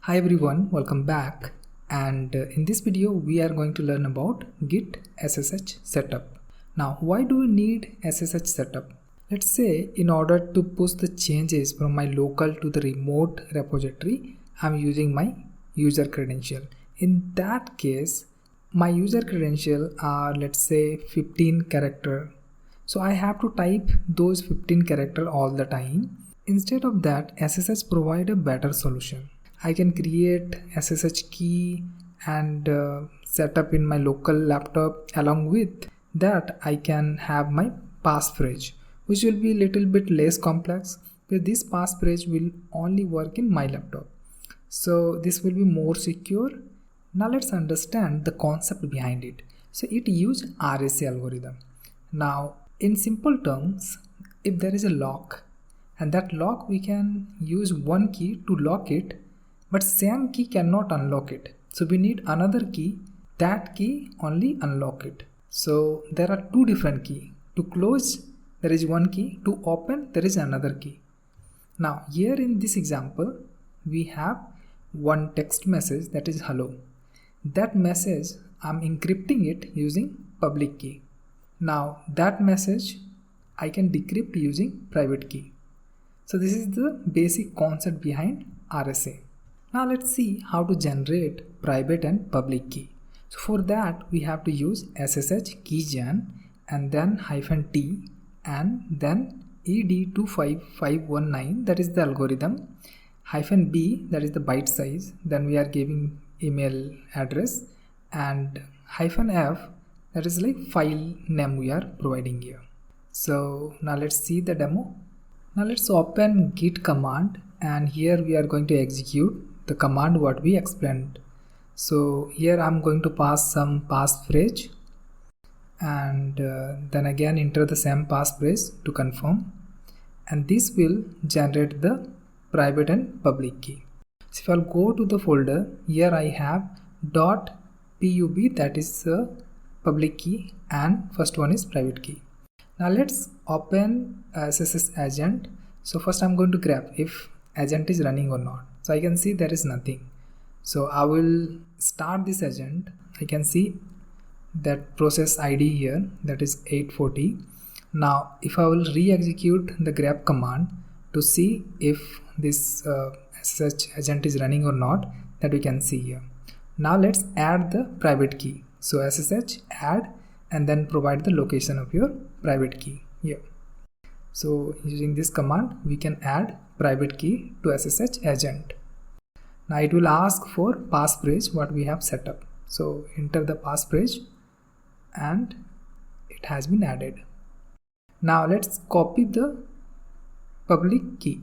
Hi everyone, welcome back, and in this video we are going to learn about Git SSH Setup. Now why do we need SSH Setup? Let's say in order to push the changes from my local to the remote repository, I'm using my user credential. In that case, my user credential are, let's say, 15 character. So I have to type those 15 character all the time. Instead of that, SSH provide a better solution. I can create SSH key and set up in my local laptop. Along with that, I can have my passphrase, which will be a little bit less complex, but this passphrase will only work in my laptop. So this will be more secure. Now let's understand the concept behind it. So it uses RSA algorithm. Now in simple terms, if there is a lock and that lock we can use one key to lock it, but same key cannot unlock it. So we need another key, that key only unlock it. So there are two different keys. To close there is one key, to open there is another key. Now here in this example we have one text message that is hello. That message I'm encrypting it using public key. Now that message I can decrypt using private key. So this is the basic concept behind RSA. Now let's see how to generate private and public key. So for that we have to use SSH keygen and then -t and then ed25519, that is the algorithm, -b, that is the byte size, then we are giving email address, and -f, that is like file name we are providing here. So now let's see the demo. Now let's open git command, and here we are going to execute the command what we explained. So here I'm going to pass some passphrase and then again enter the same passphrase to confirm, and this will generate the private and public key. So if I'll go to the folder, here I have .pub, that is the public key, and first one is private key. Now let's open SSH agent. So first I'm going to grab if agent is running or not. So I can see there is nothing. So I will start this agent. I can see that process ID here, that is 840. Now if I will re-execute the grep command to see if this SSH agent is running or not, that we can see here. Now let's add the private key. So SSH add and then provide the location of your private key here. So using this command we can add private key to SSH agent. Now it will ask for passphrase what we have set up. So enter the passphrase and it has been added. Now let's copy the public key.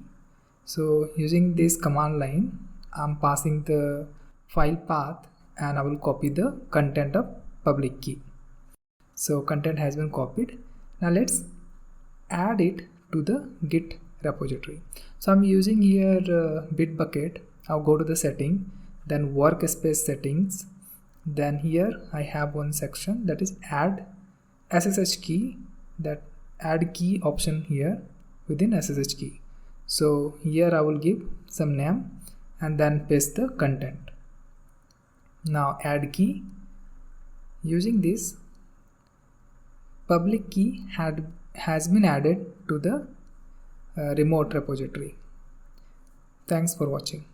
So using this command line I'm passing the file path and I will copy the content of public key. So content has been copied. Now let's add it to the Git repository. So I'm using here Bitbucket. I'll go to the setting, then workspace settings, then here I have one section that is add SSH key, that add key option here within SSH key. So here I will give some name and then paste the content. Now add key. Using this, public key has been added to the remote repository. Thanks for watching.